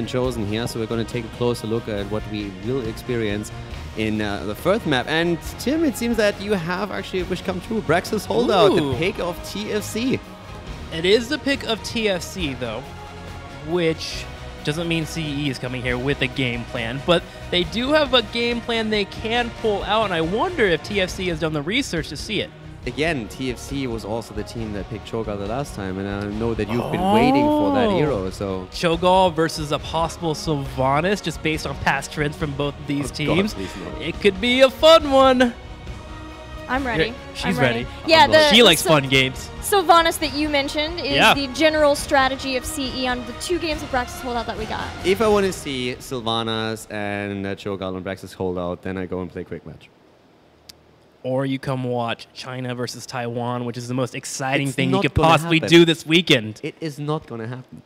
chosen here, so we're going to take a closer look at what we will experience in the first map. And Tim, it seems that you have actually a wish come true. Brax's Holdout, the pick of TFC. It is the pick of TFC, though, which doesn't mean CE is coming here with a game plan, but they do have a game plan they can pull out, and I wonder if TFC has done the research to see it. Again, TFC was also the team that picked Cho'Gall the last time, and I know that you've been waiting for that hero, so... Cho'Gall versus a possible Sylvanas, just based on past trends from both of these teams. God, please no. It could be a fun one. I'm ready. She's ready. Yeah, she likes fun games. Sylvanas that you mentioned is the general strategy of CE on the 2 games of Brax's Holdout that we got. If I want to see Sylvanas and Cho'Gall on Brax's Holdout, then I go and play Quick Match. Or you come watch China versus Taiwan, which is the most exciting thing you could possibly do this weekend. It is not going to happen.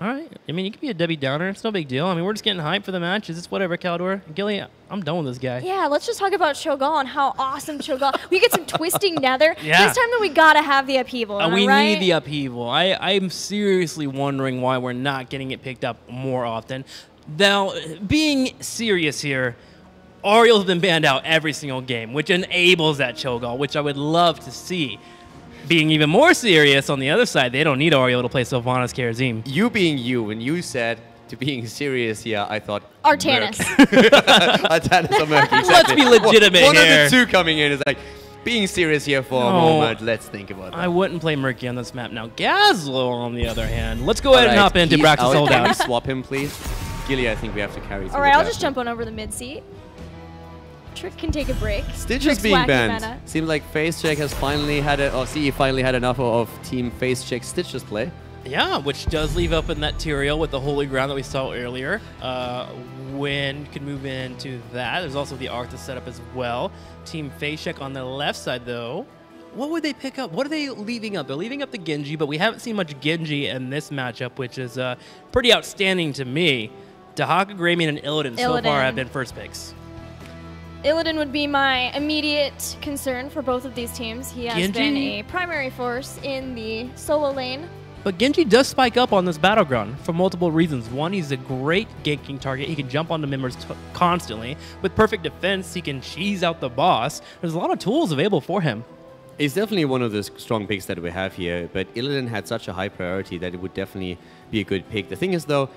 All right. I mean, you could be a Debbie Downer. It's no big deal. I mean, we're just getting hyped for the matches. It's whatever, Caldor. Gilly, I'm done with this guy. Yeah, let's just talk about Cho'Gall and how awesome Cho'Gall. We get some twisting nether. Yeah. This time, though, we got to have the upheaval. We need the upheaval. I'm seriously wondering why we're not getting it picked up more often. Now, being serious here, Ariel's been banned out every single game, which enables that Cho'Gall, which I would love to see. Being even more serious on the other side, they don't need Ariel to play Sylvanas Karazim. You being you, when you said to being serious here, I thought Artanis. Artanis or Merc, exactly. Let's be legitimate One here. of the 2 coming in is like, being serious here for a moment, let's think about that. I wouldn't play Murky on this map. Now, Gazlo, on the other hand, let's go ahead and hop into Brax's Holdout. Can we swap him, please? Gilly, I think we have to carry. All right, I'll just jump on over the mid seat. Trick can take a break. Stitch is being banned. Seems like FaceCheck has finally had it, or CE finally had enough of Team FaceCheck Stitch's play. Yeah, which does leave up in that Tyrael with the Holy Ground that we saw earlier. Win can move into that. There's also the Arthas setup as well. Team FaceCheck on the left side, though. What would they pick up? What are they leaving up? They're leaving up the Genji, but we haven't seen much Genji in this matchup, which is pretty outstanding to me. Dahaka, Greymane, and Illidan so far have been first picks. Illidan would be my immediate concern for both of these teams. He has been a primary force in the solo lane. But Genji does spike up on this battleground for multiple reasons. One, he's a great ganking target. He can jump onto members constantly. With perfect defense, he can cheese out the boss. There's a lot of tools available for him. It's definitely one of the strong picks that we have here, but Illidan had such a high priority that it would definitely be a good pick. The thing is, though,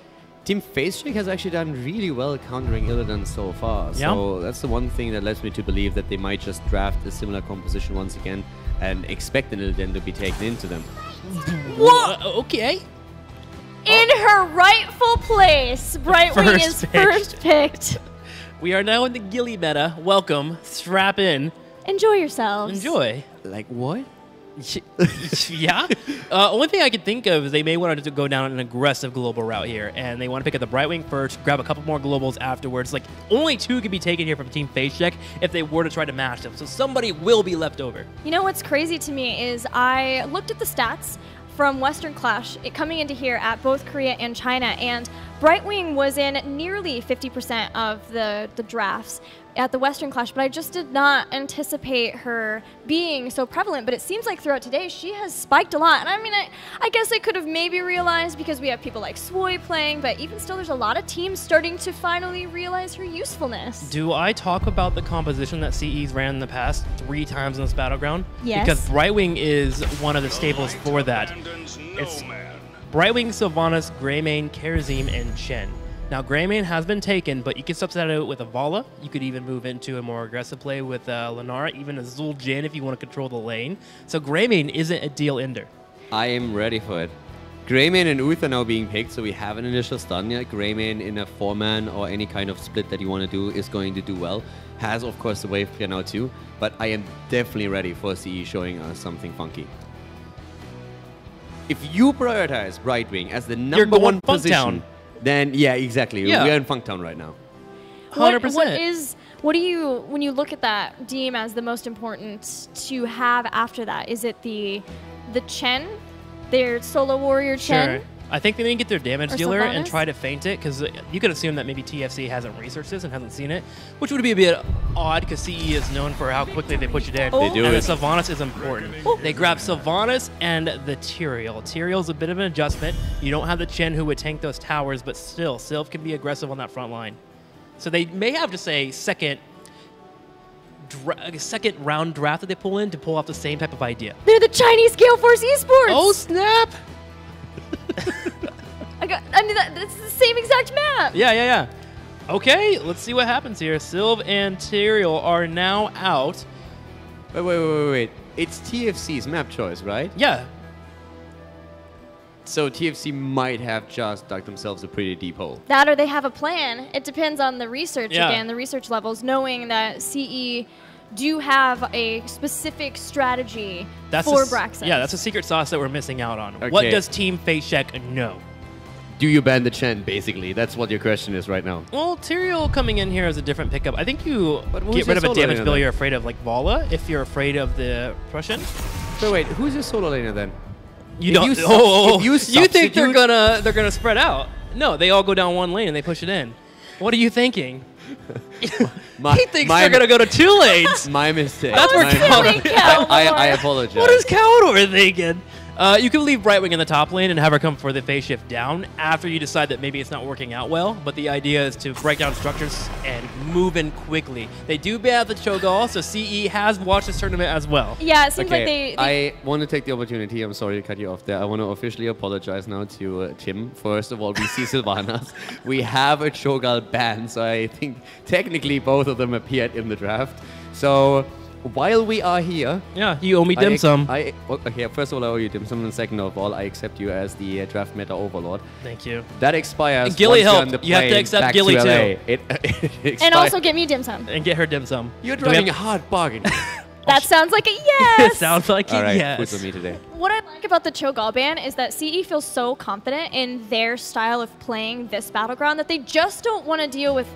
Team FaceCheck has actually done really well countering Illidan so far. So that's the one thing that lets me to believe that they might just draft a similar composition once again and expect an Illidan to be taken into them. What? Okay. In her rightful place, Brightwing is first picked. We are now in the Gilly meta. Welcome. Strap in. Enjoy yourselves. Enjoy. Like what? Yeah. Only thing I could think of is they may want to go down an aggressive global route here, and they want to pick up the Brightwing first, grab a couple more globals afterwards. Like, only 2 could be taken here from Team FaceCheck if they were to try to match them. So somebody will be left over. You know what's crazy to me is I looked at the stats from Western Clash coming into here at both Korea and China, and Brightwing was in nearly 50% of the drafts at the Western Clash, but I just did not anticipate her being so prevalent. But it seems like throughout today, she has spiked a lot. And I mean, I guess I could have maybe realized because we have people like Swoy playing, but even still, there's a lot of teams starting to finally realize her usefulness. Do I talk about the composition that CE's ran in the past 3 times in this battleground? Yes. Because Brightwing is one of the staples for that. It's Brightwing, Sylvanas, Greymane, Karazim, and Chen. Now, Greymane has been taken, but you can substitute it with a Vala. You could even move into a more aggressive play with Lenara, even a Zul'jin if you want to control the lane. So Greymane isn't a deal ender. I am ready for it. Greymane and Uth are now being picked, so we have an initial stun yet. Greymane in a 4-man or any kind of split that you want to do is going to do well. Has, of course, the wave clear now too, but I am definitely ready for CE showing us something funky. If you prioritize Brightwing as the number 1 position, then yeah, exactly. Yeah. We're in Funktown right now. 100%. What do you, when you look at that, deem as the most important to have after that? Is it the Chen, their solo warrior Chen? Sure. I think they may get their damage Or dealer and Sylvanas? try to feint it, because you could assume that maybe TFC hasn't researched this and hasn't seen it, which would be a bit odd because CE is known for how quickly they push it in. They do and it. the Sylvanas is important. They grab Sylvanas and the Tyrael. Tyrael's a bit of an adjustment. You don't have the Chen who would tank those towers, but still, Sylv can be aggressive on that front line. So they may have just a second round draft that they pull in to pull off the same type of idea. They're the Chinese Gale Force Esports. Oh, snap! I mean, that's the same exact map. Yeah. Okay, let's see what happens here. Sylv and Tyrael are now out. Wait. It's TFC's map choice, right? Yeah. So TFC might have just dug themselves a pretty deep hole. That or they have a plan. It depends on the research Yeah. again, the research levels, knowing that CE do have a specific strategy for Braxton. Yeah, that's a secret sauce that we're missing out on. Okay. What does Team FaceCheck know? Do you ban the Chen, basically? That's what your question is right now. Well, Tyrael coming in here as a different pickup. I think you But who's get your rid of a solo damage laner bill then? you're afraid of, like Vala, if you're afraid of the Prussian. Wait, who's your solo laner then? You If don't. you Oh, if you you think they're substitute- gonna spread out? No, they all go down one lane and they push it in. What are you thinking? He thinks they're gonna go to 2 lanes. My mistake. That's where My Caldor- mistake. Caldor. I apologize. What is Caldor thinking? You can leave Brightwing in the top lane and have her come for the phase shift down after you decide that maybe it's not working out well. But the idea is to break down structures and move in quickly. They do ban the Cho'Gall, so CE has watched this tournament as well. Yeah, it seems like they I want to take the opportunity. I'm sorry to cut you off there. I want to officially apologize now to Tim. First of all, we see Sylvanas. We have a Cho'Gall ban, so I think technically both of them appeared in the draft. So while we are here, Yeah, you owe me dim sum. Okay, first of all, I owe you dim sum, and second of all, I accept you as the draft meta overlord. Thank you. That expires. And Gilly once you're helped. on the You have to plane accept back Gilly to too. LA. It and also get me dim sum. And get her dim sum. You're Do we driving a have- hard bargain. That sounds like a yes. Sounds like All it, right, yes. who's with me today? What I like about the Cho'Gall ban is that CE feels so confident in their style of playing this battleground that they just don't want to deal with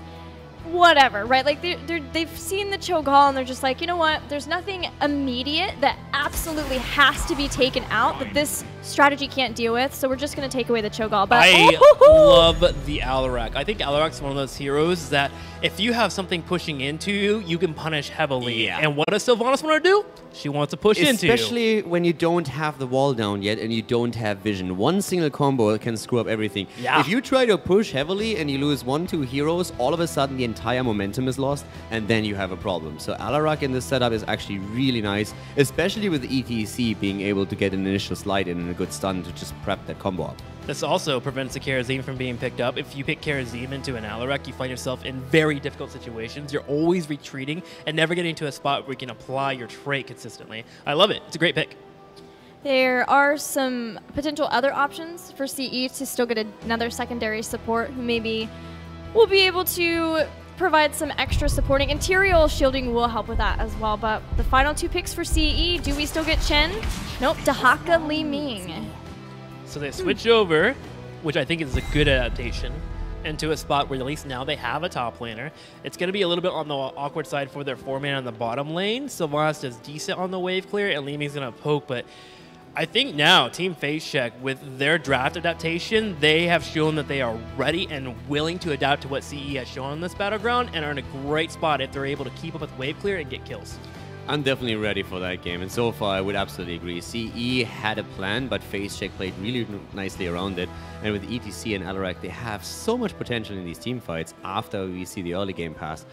whatever, right? Like they've seen the Cho'Gall and they're just like, you know what? There's nothing immediate that absolutely has to be taken out that this strategy can't deal with. So we're just going to take away the Cho'Gall. But I ooh-hoo-hoo! love the Alarak. I think Alarak's one of those heroes that if you have something pushing into you, you can punish heavily. Yeah. And what does Sylvanas want to do? She wants to push into you. Especially when you don't have the wall down yet and you don't have vision. One single combo can screw up everything. Yeah. If you try to push heavily and you lose 1-2 heroes, all of a sudden the entire momentum is lost and then you have a problem. So Alarak in this setup is actually really nice, especially with ETC being able to get an initial slide in and a good stun to just prep that combo up. This also prevents the Karazim from being picked up. If you pick Karazim into an Alarak, you find yourself in very difficult situations. You're always retreating and never getting to a spot where you can apply your trait consistently. I love it. It's a great pick. There are some potential other options for CE to still get another secondary support who maybe will be able to provide some extra supporting. And Tyrael shielding will help with that as well. But the final 2 picks for CE, do we still get Chen? Nope, Dahaka Li Ming. So they switch over, which I think is a good adaptation, into a spot where at least now they have a top laner. It's going to be a little bit on the awkward side for their 4-man on the bottom lane. Sylvanas does decent on the wave clear, and Li Ming's going to poke, but I think now Team FaceCheck, with their draft adaptation, they have shown that they are ready and willing to adapt to what CE has shown on this battleground and are in a great spot if they're able to keep up with wave clear and get kills. I'm definitely ready for that game, and so far I would absolutely agree. CE had a plan, but FaceCheck played really nicely around it. And with ETC and Alarak, they have so much potential in these team fights after we see the early game pass.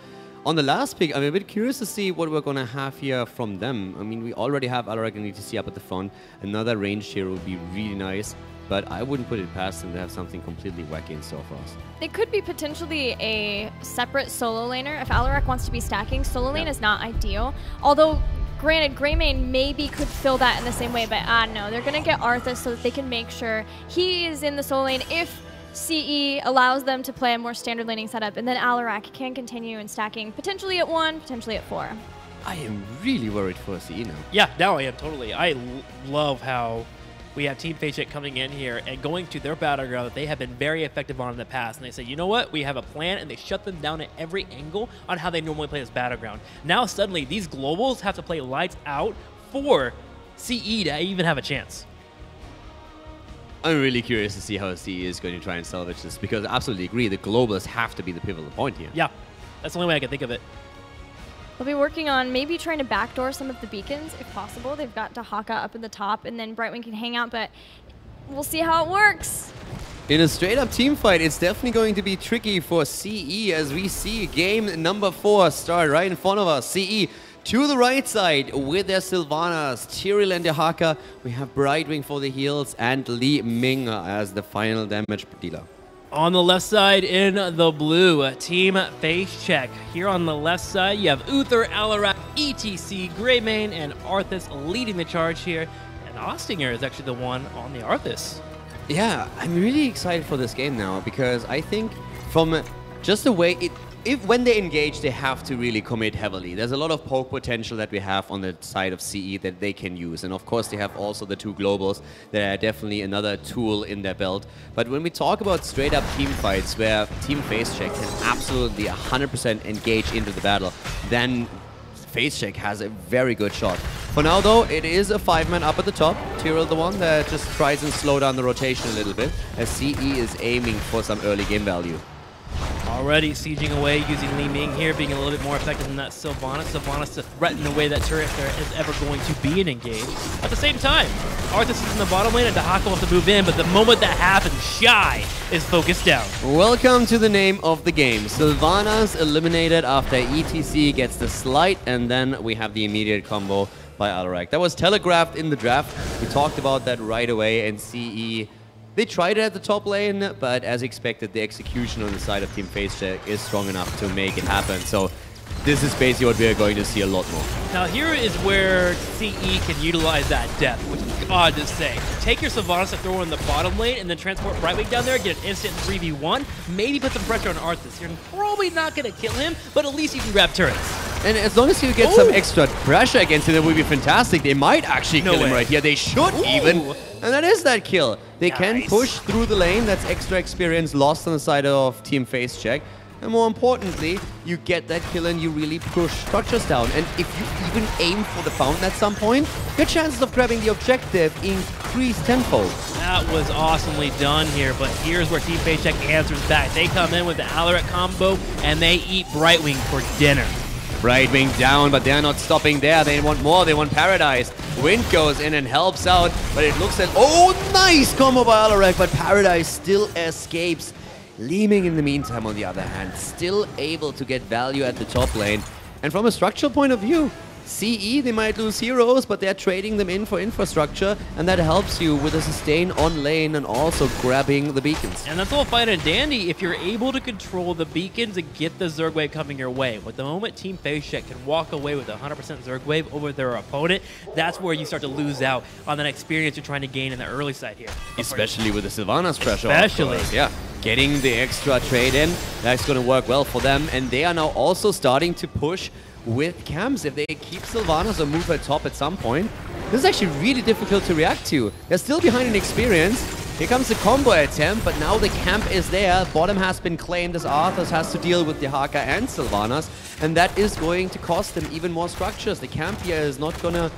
On the last pick, I'm a bit curious to see what we're going to have here from them. I mean, we already have Alarak and ETC up at the front. Another ranged hero would be really nice, but I wouldn't put it past them to have something completely wacky in store for us. It could be potentially a separate solo laner. If Alarak wants to be stacking, solo lane is not ideal. Although, granted, Greymane maybe could fill that in the same way, but no, they're going to get Arthas so that they can make sure he is in the solo lane if CE allows them to play a more standard laning setup, and then Alarak can continue in stacking, potentially at 1, potentially at 4. I am really worried for CE now. Yeah, now I am totally. I love how we have Team FaceCheck coming in here and going to their battleground that they have been very effective on in the past. And they say, you know what? We have a plan, and they shut them down at every angle on how they normally play this battleground. Now, suddenly, these globals have to play lights out for CE to even have a chance. I'm really curious to see how CE is going to try and salvage this, because I absolutely agree, the globals have to be the pivotal point here. Yeah, that's the only way I can think of it. They'll be working on maybe trying to backdoor some of the beacons, if possible. They've got Dahaka up in the top, and then Brightwing can hang out, but we'll see how it works. In a straight-up team fight, it's definitely going to be tricky for CE, as we see game number 4 start right in front of us. CE to the right side with their Sylvanas, Tyrael and Dahaka. We have Brightwing for the heals and Li Ming as the final damage dealer. On the left side in the blue, Team Face Check. Here on the left side, you have Uther, Alarak, ETC, Greymane, and Arthas leading the charge here. And Ostinger is actually the one on the Arthas. Yeah, I'm really excited for this game now, because I think from just the way when they engage, they have to really commit heavily. There's a lot of poke potential that we have on the side of CE that they can use. And of course, they have also the 2 globals that are definitely another tool in their belt. But when we talk about straight up team fights where Team Face Check can absolutely 100% engage into the battle, then Face Check has a very good shot. For now, though, it is a 5-man up at the top. Tyrael, the one that just tries and slow down the rotation a little bit, as CE is aiming for some early game value. Already sieging away using Li Ming here, being a little bit more effective than that Sylvanas. Sylvanas to threaten the way that turret there is ever going to be an engage. At the same time, Arthas is in the bottom lane and Dahaka wants to move in, but the moment that happens, Shy is focused down. Welcome to the name of the game. Sylvanas eliminated after ETC gets the slight, and then we have the immediate combo by Alarak. That was telegraphed in the draft. We talked about that right away, and CE, they tried it at the top lane, but as expected, the execution on the side of Team Face Check is strong enough to make it happen. So this is basically what we're going to see a lot more. Now here is where CE can utilize that depth, which is odd to say. Take your Sylvanas to throw in the bottom lane and then transport Brightwing down there, get an instant 3v1, maybe put some pressure on Arthas. You're probably not going to kill him, but at least you can grab turrets. And as long as you get some extra pressure against him, that would be fantastic. They might actually kill him right here. They should even. And that is that kill. They can push through the lane. That's extra experience lost on the side of Team Face Check. And more importantly, you get that kill and you really push structures down. And if you even aim for the fountain at some point, your chances of grabbing the objective increase tenfold. That was awesomely done here, but here's where Team Face Check answers back. They come in with the Alarak combo and they eat Brightwing for dinner. Brightwing down, but they're not stopping there. They want more. They want Paradise. Wind goes in and helps out, but it looks like... Oh, nice combo by Alarak, but Paradise still escapes. Li Ming, in the meantime, on the other hand, still able to get value at the top lane. And from a structural point of view, CE, they might lose heroes, but they're trading them in for infrastructure, and that helps you with a sustain on lane and also grabbing the beacons. And that's all fine and dandy if you're able to control the beacons and get the Zerg wave coming your way. But the moment Team Face Check can walk away with a 100% Zerg wave over their opponent, that's where you start to lose out on that experience you're trying to gain in the early side here. Especially with the Sylvanas pressure. Especially. Yeah. Getting the extra trade in, that's going to work well for them. And they are now also starting to push with camps. If they keep Sylvanas or move at top at some point, this is actually really difficult to react to. They're still behind in experience. Here comes the combo attempt, but now the camp is there. Bottom has been claimed as Arthas has to deal with Dahaka and Sylvanas, and that is going to cost them even more structures. The camp here is not gonna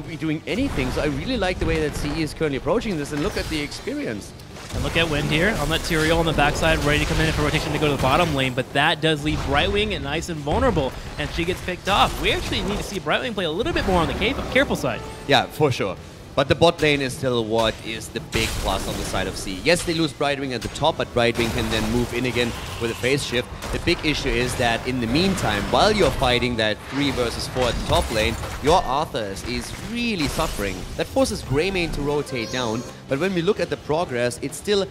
be doing anything, so I really like the way that CE is currently approaching this, and look at the experience. And look at Wind here on that Tyrael on the backside, ready to come in for rotation to go to the bottom lane, but that does leave Brightwing nice and vulnerable, and she gets picked off. We actually need to see Brightwing play a little bit more on the careful side. Yeah, for sure. But the bot lane is still what is the big plus on the side of C. Yes, they lose Brightwing at the top, but Brightwing can then move in again with a phase shift. The big issue is that in the meantime, while you're fighting that 3 versus 4 at the top lane, your Arthas is really suffering. That forces Greymane to rotate down, but when we look at the progress, it's still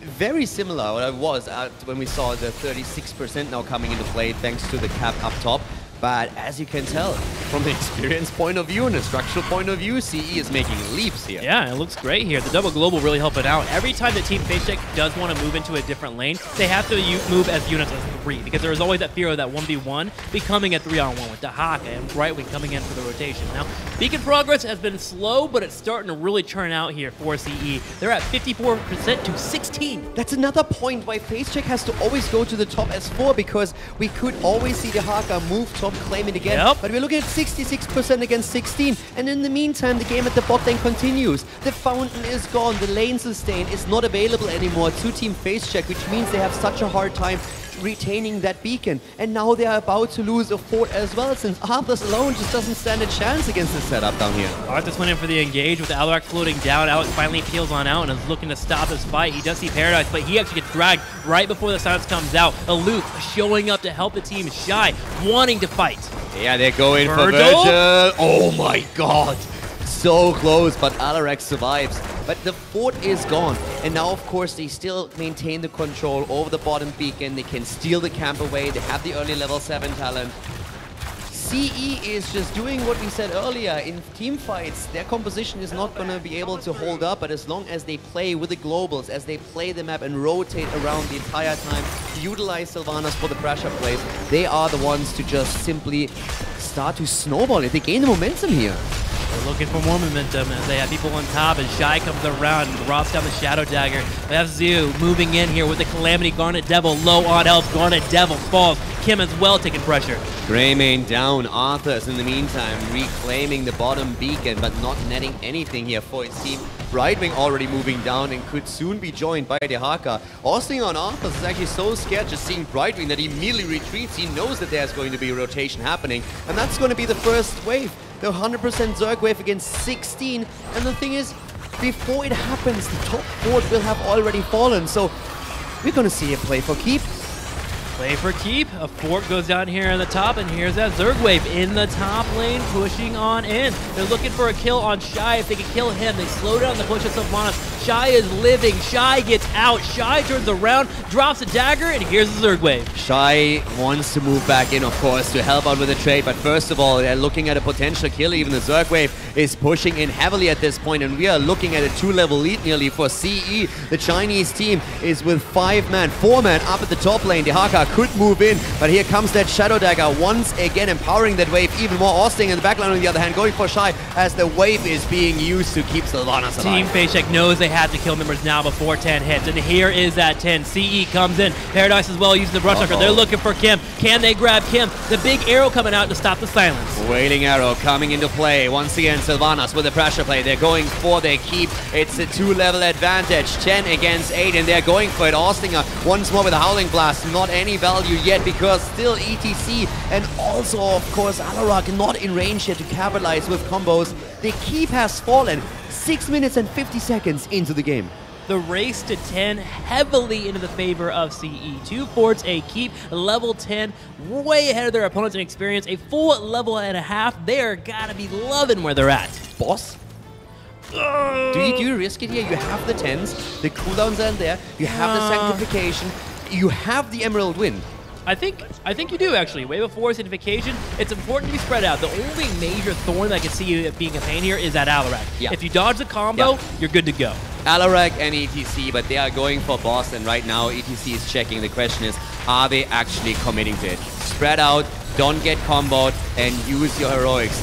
very similar what it was when we saw the 36% now coming into play thanks to the cap up top. But as you can tell, from the experience point of view and the structural point of view, CE is making leaps here. Yeah, it looks great here. The double global really helping out. Every time that Team Face Check does want to move into a different lane, they have to move as units as 3, because there is always that fear of that 1v1 becoming a 3-on-1 with Dahaka and Brightwing coming in for the rotation. Now, beacon progress has been slow, but it's starting to really churn out here for CE. They're at 54% to 16. That's another point why Face Check has to always go to the top S4, because we could always see Dahaka move top to claim it again. Yep. But we're looking at 66% against 16. And in the meantime, the game at the bot lane continues. The fountain is gone. The lane sustain is not available anymore to Team FaceCheck, which means they have such a hard time retaining that beacon. And now they are about to lose a fort as well, since Arthas alone just doesn't stand a chance against the setup down here. Arthas went in for the engage with Alarak floating down. Alex finally peels on out and is looking to stop this fight. He does see Paradise, but he actually gets dragged right before the silence comes out. Aloof showing up to help the team. Shy wanting to fight. Yeah, they're going for Virgil. Oh my god. So close, but Alarak survives. But the fort is gone. And now, of course, they still maintain the control over the bottom beacon. They can steal the camp away. They have the early level 7 talent. CE is just doing what we said earlier. In team fights, their composition is not going to be able to hold up, but as long as they play with the globals, as they play the map and rotate around the entire time, utilize Sylvanas for the pressure plays, they are the ones to just simply start to snowball it. They gain the momentum here. They're looking for more momentum as they have people on top as Shy comes around and drops down the Shadow Dagger. They have Zoo moving in here with the Calamity. Garnet Devil low on health. Garnet Devil falls. Kim as well taking pressure. Greymane down. Arthas in the meantime reclaiming the bottom beacon, but not netting anything here for his team. Brightwing already moving down and could soon be joined by Dehaka. Austin on Arthas is actually so scared just seeing Brightwing that he immediately retreats. He knows that there's going to be a rotation happening, and that's going to be the first wave. The 100% Zerg wave against 16, and the thing is, before it happens, the top fort will have already fallen, so we're gonna see a play for keep. Play for keep. A fort goes down here on the top, and here's that Zerg wave in the top lane, pushing on in. They're looking for a kill on Shy. If they can kill him, they slow down the push of Sylvanas. Shy is living. Shy gets out. Shy turns around, drops a dagger, and here's the Zerg wave. Shy wants to move back in, of course, to help out with the trade, but first of all, they're looking at a potential kill. Even the Zerg wave is pushing in heavily at this point, and we are looking at a 2-level lead nearly for CE. The Chinese team is with 5-man, 4-man up at the top lane. Dehaka could move in, but here comes that Shadow Dagger once again, empowering that wave even more. Austin in the backline on the other hand, going for Shy as the wave is being used to keep Sylvanas alive. Team FaceCheck knows they have to kill members now before 10 hits, and here is that 10. CE comes in. Paradise as well using the brush knocker. They're looking for Kim. Can they grab Kim? The big arrow coming out to stop the silence. Wailing arrow coming into play. Once again, Sylvanas with the pressure play. They're going for their keep. It's a 2-level advantage. 10 against 8, and they're going for it. Austinger once more with a Howling Blast. Not any value yet because still ETC, and also, of course, Alarak not in range yet to capitalize with combos. The keep has fallen 6 minutes and 50 seconds into the game. The race to 10 heavily into the favor of CE. 2 forts, a keep, level 10, way ahead of their opponents in experience. A full level and a half. They're gotta be loving where they're at. Boss? Do you risk it here? You have the 10s, the cooldowns are in there, you have the sanctification, you have the Emerald Win. I think you do, actually. Wave of 4 sanctification, it's important to be spread out. The only major thorn that I can see you being a pain here is that Alarak. Yeah. If you dodge the combo, you're good to go. Alarak and ETC, but they are going for boss, and right now ETC is checking. The question is, are they actually committing to it? Spread out, don't get comboed, and use your heroics.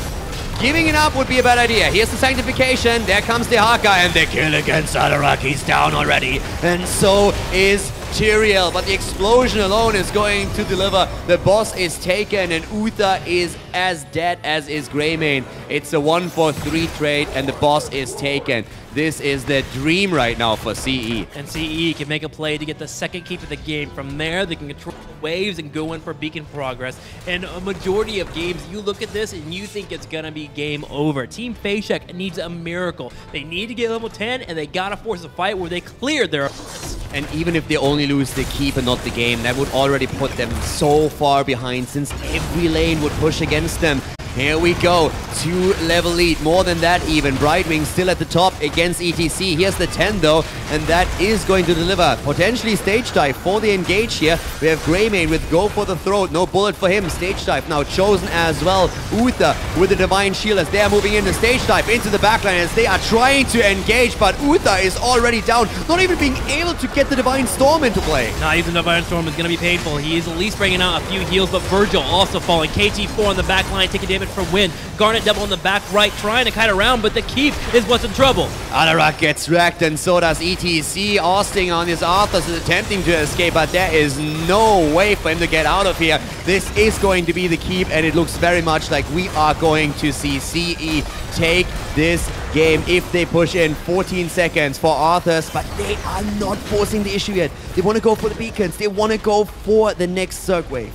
Giving it up would be a bad idea. Here's the sanctification. There comes Dehaka, and the kill against Alarak. He's down already, and so is Tyrael, but the explosion alone is going to deliver. The boss is taken, and Uther is as dead as is Greymane. It's a 1-for-3 trade, and the boss is taken. This is the dream right now for CE. And CE can make a play to get the second keep of the game. From there, they can control the waves and go in for beacon progress. And a majority of games, you look at this and you think it's going to be game over. Team FaceCheck needs a miracle. They need to get level 10, and they got to force a fight where they cleared their opponents. And even if they only lose the keep and not the game, that would already put them so far behind, since every lane would push against them. Here we go, 2-level lead, more than that even. Brightwing still at the top against ETC. Here's the 10 though, and that is going to deliver. Potentially stage dive for the engage here. We have Greymane with go for the throat, no bullet for him. Stage dive now chosen as well. Uther with the divine shield as they are moving in the stage dive into the backline as they are trying to engage, but Uther is already down, not even being able to get the divine storm into play. Not using divine storm is going to be painful. He is at least bringing out a few heals, but Virgil also falling. KT4 on the backline taking damage damage from Wind. Garnet double in the back right, trying to kite around, but the keep is what's in trouble. Alarak gets wrecked, and so does ETC. Austin on his Arthurs is attempting to escape, but there is no way for him to get out of here. This is going to be the keep, and it looks very much like we are going to see CE take this game if they push in. 14 seconds for Arthurs, but they are not forcing the issue yet. They want to go for the beacons. They want to go for the next Zerg wave.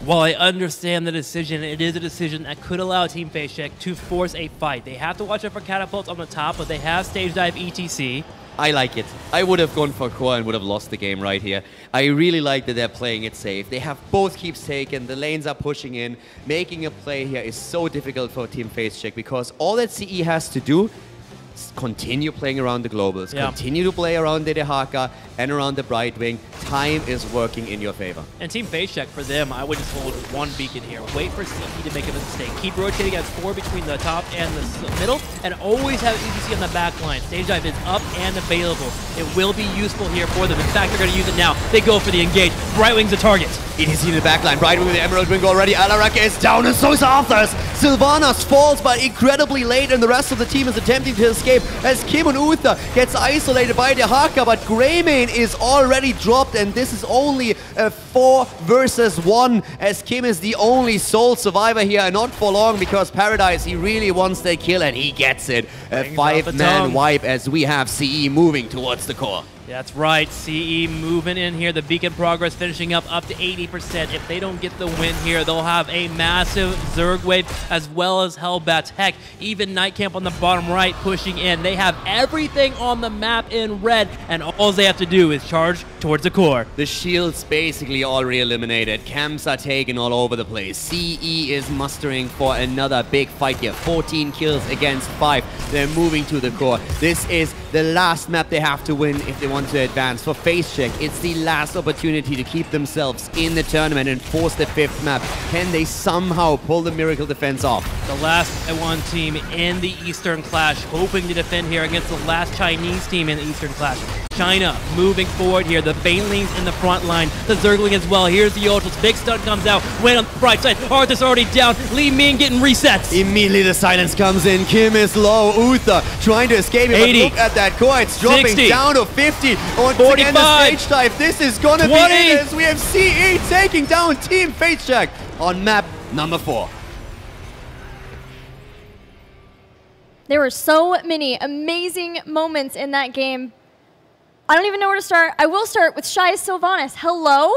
While I understand the decision, it is a decision that could allow Team FaceCheck to force a fight. They have to watch out for catapults on the top, but they have stage dive ETC. I like it. I would have gone for core and would have lost the game right here. I really like that they're playing it safe. They have both keeps taken. The lanes are pushing in. Making a play here is so difficult for Team FaceCheck because all that CE has to do is continue playing around the globals, continue to play around the Dehaka and around the Brightwing. Time is working in your favor. And Team FaceCheck, for them, I would just hold one beacon here. Wait for CE to make a mistake. Keep rotating as 4 between the top and the middle, and always have ETC on the back line. Stage dive is up and available. It will be useful here for them. In fact, they're going to use it now. They go for the engage. Brightwing's a target. ETC in the back line. Brightwing with the Emerald Wing already. Alarak is down, and so is Arthurs. Sylvanas falls, but incredibly late, and the rest of the team is attempting to escape as Kim and Uther gets isolated by Dehaka, but Greymane is already dropped, and this is only a 4 versus 1 as Kim is the only sole survivor here, and not for long because Paradise, he really wants the kill and he gets it. A 5-man wipe as we have CE moving towards the core. That's right, CE moving in here. The beacon progress finishing up to 80%. If they don't get the win here, they'll have a massive Zerg wave as well as Hellbats. Heck, even Night Camp on the bottom right pushing in. They have everything on the map in red, and all they have to do is charge towards the core. The shields basically already eliminated. Camps are taken all over the place. CE is mustering for another big fight here. 14 kills against 5. They're moving to the core. This is the last map they have to win if they want to advance. For FaceCheck, it's the last opportunity to keep themselves in the tournament and force the 5th map. Can they somehow pull the Miracle Defense off? The last one team in the Eastern Clash, hoping to defend here against the last Chinese team in the Eastern Clash. China moving forward here. The Banelings in the front line. The Zergling as well. Here's the ultras. Big stun comes out. Went on the right side. Arthur's already down. Li Ming getting resets. Immediately the silence comes in. Kim is low. Uther trying to escape it. 80. But look at that core. It's dropping 60. down to 50. Once 45. again, the stage dive. This is going to be it as we have CE taking down Team FaceCheck on map number 4. There were so many amazing moments in that game. I don't even know where to start. I will start with Shy Sylvanas. Hello?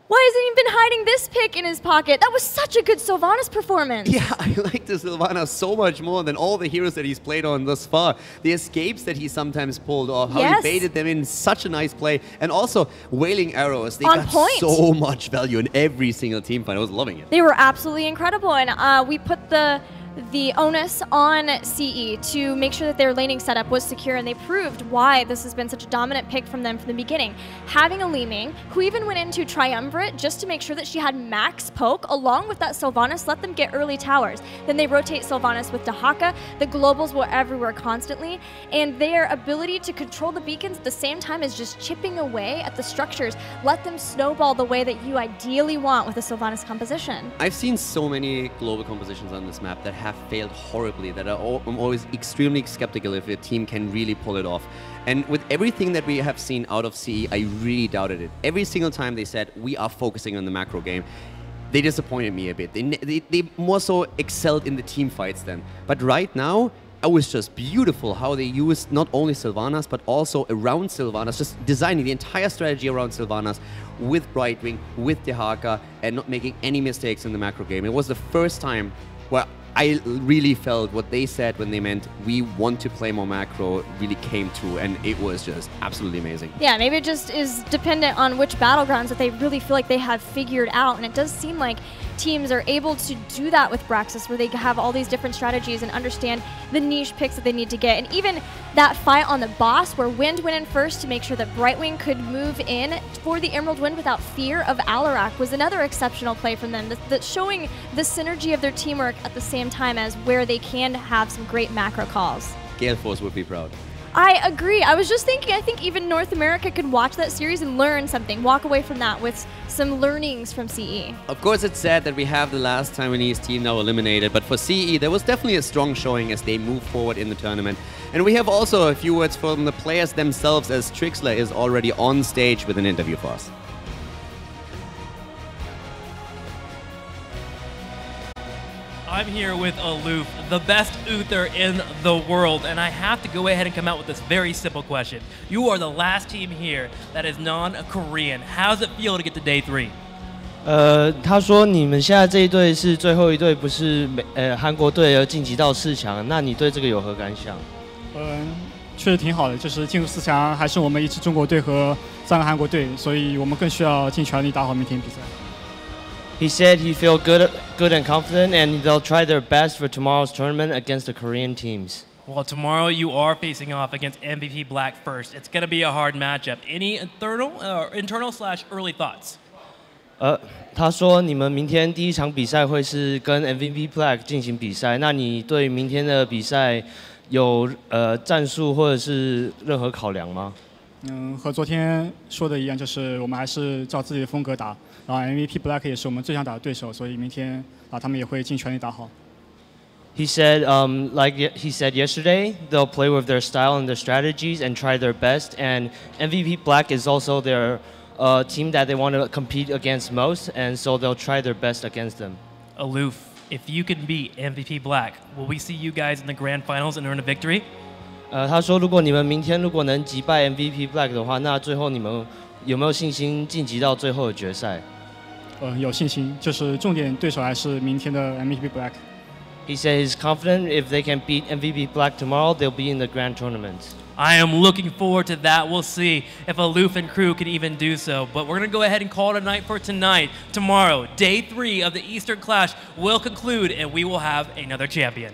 Why hasn't he been hiding this pick in his pocket? That was such a good Sylvanas performance. Yeah, I like the Sylvanas so much more than all the heroes that he's played on thus far. The escapes that he sometimes pulled off, how he baited them in, such a nice play. And also, Wailing Arrows, they got so much value in every single team fight. I was loving it. They were absolutely incredible, and we put the onus on CE to make sure that their laning setup was secure, and they proved why this has been such a dominant pick from them from the beginning. Having a Li Ming, who even went into Triumvirate just to make sure that she had max poke, along with that Sylvanas, let them get early towers. Then they rotate Sylvanas with Dehaka. The globals were everywhere constantly, and their ability to control the beacons at the same time as just chipping away at the structures, let them snowball the way that you ideally want with a Sylvanas composition. I've seen so many global compositions on this map that have failed horribly, that I'm always extremely skeptical if a team can really pull it off. And with everything that we have seen out of CE, I really doubted it. Every single time they said, we are focusing on the macro game, they disappointed me a bit. They more so excelled in the team fights then. But right now, it was just beautiful how they used not only Sylvanas, but also around Sylvanas, just designing the entire strategy around Sylvanas with Brightwing, with Dehaka, and not making any mistakes in the macro game. It was the first time where I really felt what they said when they meant we want to play more macro really came true, and it was just absolutely amazing. Yeah, maybe it just is dependent on which battlegrounds that they really feel like they have figured out, and it does seem like teams are able to do that with Braxis, where they have all these different strategies and understand the niche picks that they need to get. And even that fight on the boss where Wind went in first to make sure that Brightwing could move in for the Emerald Wind without fear of Alarak was another exceptional play from them, that's showing the synergy of their teamwork at the same time as where they can have some great macro calls. Gale Force would be proud. I agree. I was just thinking, I think even North America could watch that series and learn something, walk away from that with some learnings from CE. Of course, it's sad that we have the last Taiwanese team now eliminated, but for CE, there was definitely a strong showing as they move forward in the tournament. And we have also a few words from the players themselves, as Trixler is already on stage with an interview for us. I'm here with Aloof, the best Uther in the world, and I have to go ahead and come out with this very simple question. You are the last team here that is non-Korean. How does it feel to get to day 3? 他说你们现在这一队是最后一队，不是韩国队而晋级到4强，那你对这个有何感想？确实挺好的，就是进入4强还是我们一支中国队和3个韩国队，所以我们更需要尽全力打好明天比赛。He said he feel good and confident, and they'll try their best for tomorrow's tournament against the Korean teams. Well, tomorrow you are facing off against MVP Black first. It's going to be a hard matchup. Any internal/early thoughts? 他说你们明天第一场比赛会是跟 MVP Black 进行比赛，那你对明天的比赛有战术或者是任何考量吗？和昨天说的一样，就是我们还是照自己的风格打。然后 MVP Black 也是我们最想打的对手，所以明天他们也会尽全力打好。He said, like he said yesterday, they'll play with their style and their strategies and try their best. And MVP Black is also their team that they want to compete against most, and so they'll try their best against them. Aloof, if you can beat MVP Black, will we see you guys in the grand finals and earn a victory? 他说，如果你们明天能击败 MVP Black 的话，那最后你们有没有信心晋级到最后的决赛？有信心，就是重点对手还是明天的 MVP Black。He said he's confident if they can beat MVP Black tomorrow, they'll be in the grand tournament. I am looking forward to that. We'll see if Aloof and crew can even do so. But we're going to go ahead and call it a night for tonight. Tomorrow, day 3 of the Eastern Clash will conclude, and we will have another champion.